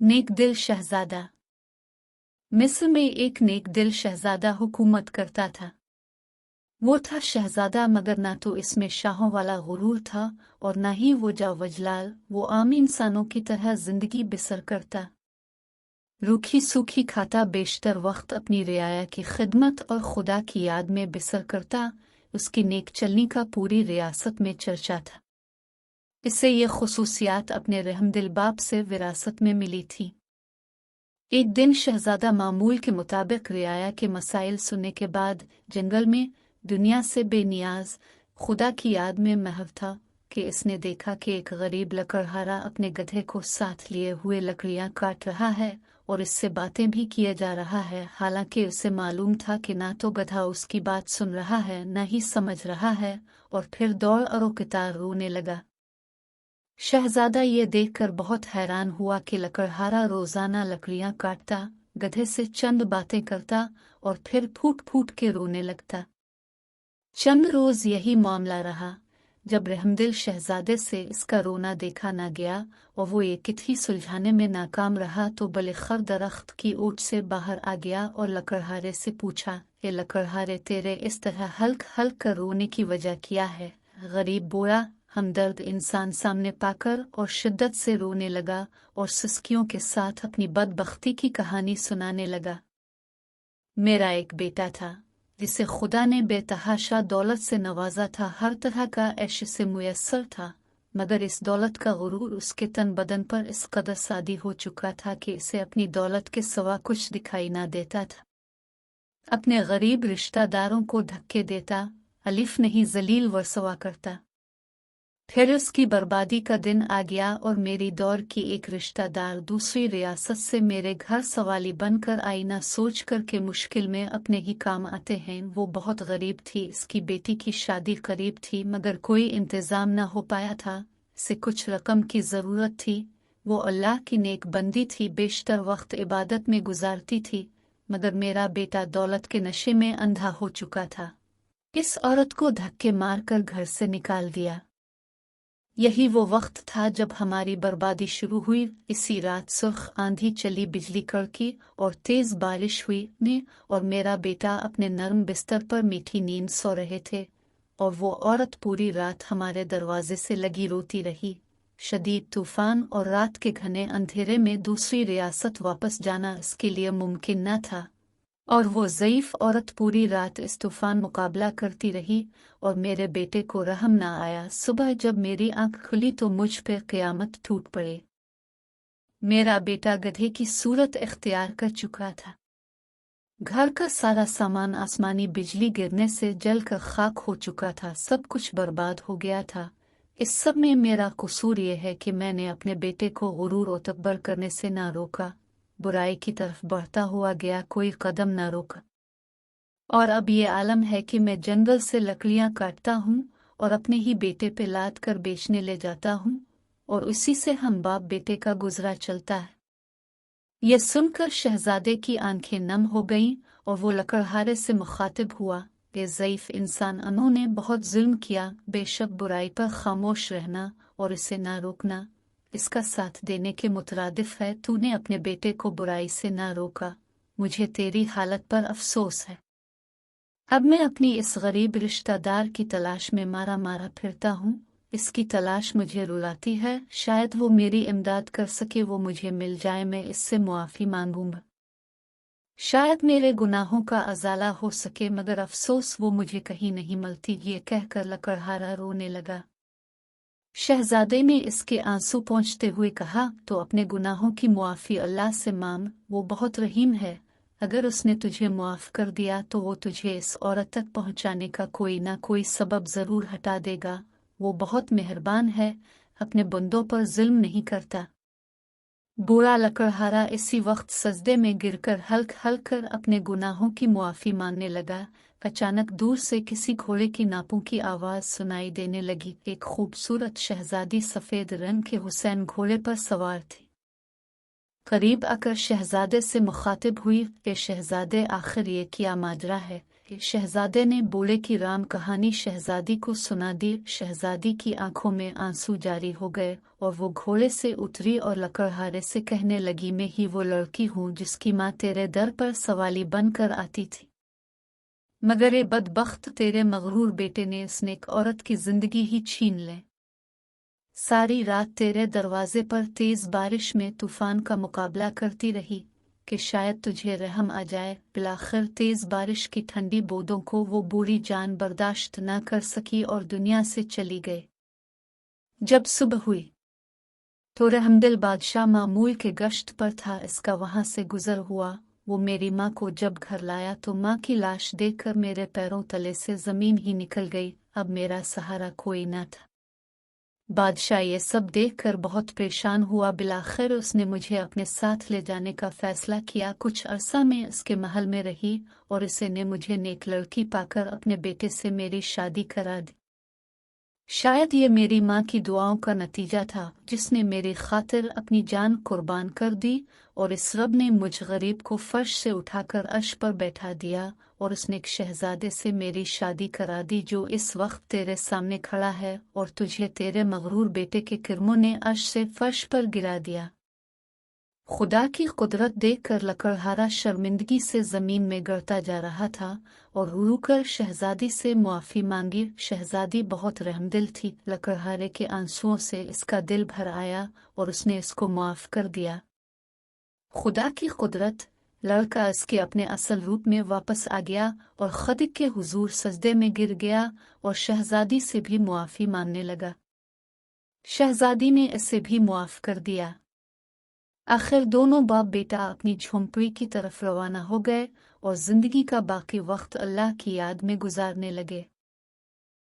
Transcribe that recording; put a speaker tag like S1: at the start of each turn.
S1: नेक दिल शहजादा। मिस्र में एक नेक दिल शहजादा हुकूमत करता था। वो था शहजादा, मगर ना तो इसमें शाहों वाला गुरूर था और ना ही वो जावजलाल। वो आम इंसानों की तरह जिंदगी बसर करता, रूखी सूखी खाता, बेशतर वक्त अपनी रियाया की खिदमत और खुदा की याद में बसर करता। उसकी नेक चलनी का पूरी रियासत में चर्चा था। इसे ये खुसूसियात अपने रहमदिल बाप से विरासत में मिली थी। एक दिन शहजादा मामूल के मुताबिक रियाया के मसाइल सुनने के बाद जंगल में दुनिया से बेनियाज खुदा की याद में महव था कि इसने देखा कि एक गरीब लकड़हारा अपने गधे को साथ लिए हुए लकड़ियां काट रहा है और इससे बातें भी किए जा रहा है। हालांकि उसे मालूम था कि ना तो गधा उसकी बात सुन रहा है न ही समझ रहा है, और फिर दौड़ और कितार रोने लगा। शहजादा ये देखकर बहुत हैरान हुआ कि लकड़हारा रोजाना लकड़ियां काटता, गधे से चंद बातें करता और फिर फूट फूट के रोने लगता। चंद रोज यही मामला रहा। जब रहमदिल शहजादे से इसका रोना देखा न गया और वो ये कितही सुलझाने में नाकाम रहा, तो बलिखर दरख्त की ओट से बाहर आ गया और लकड़हारे से पूछा, ए लकड़हारे, तेरे इस तरह हल्क हल्क कर रोने की वजह क्या है? गरीब बोला, हमदर्द इंसान सामने पाकर और शिद्दत से रोने लगा और सुस्कियों के साथ अपनी बदबख्ती की कहानी सुनाने लगा। मेरा एक बेटा था जिसे खुदा ने बेतहाशा दौलत से नवाजा था, हर तरह का ऐश से मुयस्सर था, मगर इस दौलत का गुरूर उसके तन बदन पर इस कदर सादी हो चुका था कि इसे अपनी दौलत के सिवा कुछ दिखाई ना देता था। अपने गरीब रिश्तेदारों को धक्के देता, अलिफ नहीं जलील वर्सवा करता। फिर उसकी बर्बादी का दिन आ गया और मेरी दौर की एक रिश्तेदार दूसरी रियासत से मेरे घर सवाली बनकर आई, ना सोच कर के मुश्किल में अपने ही काम आते हैं। वो बहुत गरीब थी, इसकी बेटी की शादी करीब थी मगर कोई इंतजाम न हो पाया था। से कुछ रकम की ज़रूरत थी। वो अल्लाह की नेक बंदी थी, बेशतर वक्त इबादत में गुजारती थी, मगर मेरा बेटा दौलत के नशे में अंधा हो चुका था। इस औरत को धक्के मारकर घर से निकाल दिया। यही वो वक्त था जब हमारी बर्बादी शुरू हुई। इसी रात सुर्ख आंधी चली, बिजली कड़की और तेज बारिश हुई। मैं और मेरा बेटा अपने नरम बिस्तर पर मीठी नींद सो रहे थे और वो औरत पूरी रात हमारे दरवाजे से लगी रोती रही। शदीद तूफान और रात के घने अंधेरे में दूसरी रियासत वापस जाना इसके लिए मुमकिन न था, और वो ज़ईफ औरत पूरी रात इस तूफान मुकाबला करती रही और मेरे बेटे को रहम ना आया। सुबह जब मेरी आंख खुली तो मुझ पर क़यामत टूट पड़े। मेरा बेटा गधे की सूरत इख्तियार कर चुका था। घर का सारा सामान आसमानी बिजली गिरने से जलकर खाक हो चुका था। सब कुछ बर्बाद हो गया था। इस सब में मेरा कसूर यह है कि मैंने अपने बेटे को गुरूर और तकबर करने से ना रोका। बुराई की तरफ बढ़ता हुआ गया, कोई कदम न रोका। और अब ये आलम है कि मैं जंगल से लकड़ियां काटता हूँ और अपने ही बेटे पे लाद कर बेचने ले जाता हूँ, और उसी से हम बाप बेटे का गुजरा चलता है। यह सुनकर शहजादे की आंखें नम हो गईं और वो लकड़हारे से मुखातिब हुआ कि ज़ईफ इंसान, उन्होंने बहुत जुल्म किया। बेशक बुराई पर खामोश रहना और इसे ना रोकना इसका साथ देने के मुतरादिफ है। तूने अपने बेटे को बुराई से ना रोका, मुझे तेरी हालत पर अफसोस है। अब मैं अपनी इस गरीब रिश्तेदार की तलाश में मारा मारा फिरता हूँ। इसकी तलाश मुझे रुलाती है। शायद वो मेरी इमदाद कर सके, वो मुझे मिल जाए, मैं इससे मुआफ़ी मांगूंगा। शायद मेरे गुनाहों का अजाला हो सके, मगर अफसोस वो मुझे कहीं नहीं मिलती। ये कहकर लकड़हारा रोने लगा। शहजादे ने इसके आंसू पोंछते हुए कहा, तो अपने गुनाहों की मुआफ़ी अल्लाह से मांग, वो बहुत रहीम है। अगर उसने तुझे मुआफ़ कर दिया तो वो तुझे इस औरत तक पहुंचाने का कोई ना कोई सबब ज़रूर हटा देगा। वो बहुत मेहरबान है, अपने बंदों पर जुल्म नहीं करता। बूढ़ा लकड़हारा इसी वक्त सजदे में गिरकर हल्क हल्क कर अपने गुनाहों की मुआफ़ी मांगने लगा। अचानक दूर से किसी घोड़े की नापों की आवाज़ सुनाई देने लगी। एक खूबसूरत शहजादी सफ़ेद रंग के हुसैन घोड़े पर सवार थी। करीब आकर शहजादे से मुखातिब हुई कि शहजादे, आखिर ये क्या माजरा है? शहजादे ने बोले कि राम कहानी शहजादी को सुना दी। शहजादी की आंखों में आंसू जारी हो गए और वो घोड़े से उतरी और लकड़हारे से कहने लगी, मैं ही वो लड़की हूँ जिसकी माँ तेरे दर पर सवाली बनकर आती थी, मगर ये बदबख्त तेरे मगरूर बेटे ने इस नेक औरत की जिंदगी ही छीन ले। सारी रात तेरे दरवाजे पर तेज बारिश में तूफान का मुकाबला करती रही कि शायद तुझे रहम आ जाए। बिलाखिर तेज बारिश की ठंडी बूंदों को वो बूढ़ी जान बर्दाश्त न कर सकी और दुनिया से चली गई। जब सुबह हुई तो रहमदिल बादशाह मामूल के गश्त पर था, इसका वहां से गुजर हुआ। वो मेरी माँ को जब घर लाया तो माँ की लाश देखकर मेरे पैरों तले से जमीन ही निकल गई। अब मेरा सहारा कोई न था। बादशाह ये सब देखकर बहुत परेशान हुआ। बिलाखिर उसने मुझे अपने साथ ले जाने का फैसला किया। कुछ अरसा में इसके महल में रही और इसे ने मुझे नेक लड़की पाकर अपने बेटे से मेरी शादी करा दी। शायद ये मेरी माँ की दुआओं का नतीजा था, जिसने मेरी खातिर अपनी जान कुर्बान कर दी और इस रब ने मुझ गरीब को फर्श से उठाकर अर्श पर बैठा दिया और उसने एक शहजादे से मेरी शादी करा दी जो इस वक्त तेरे सामने खड़ा है, और तुझे तेरे मगरूर बेटे के किरमों ने अर्श से फर्श पर गिरा दिया। खुदा की कुदरत देखकर लकड़हारा शर्मिंदगी से जमीन में गिरता जा रहा था और रूकर शहजादी से मुआफ़ी मांगी। शहजादी बहुत रहमदिल थी। लकड़हारे के आंसुओं से इसका दिल भर आया और उसने इसको मुआफ़ कर दिया। खुदा की कुदरत, लड़का इसके अपने असल रूप में वापस आ गया और खदिक के हुजूर सजदे में गिर गया और शहजादी से भी मुआफ़ी मांगने लगा। शहजादी ने इसे भी मुआफ़ कर दिया। आखिर दोनों बाप बेटा अपनी झोंपड़ी की तरफ रवाना हो गए और जिंदगी का बाकी वक्त अल्लाह की याद में गुजारने लगे।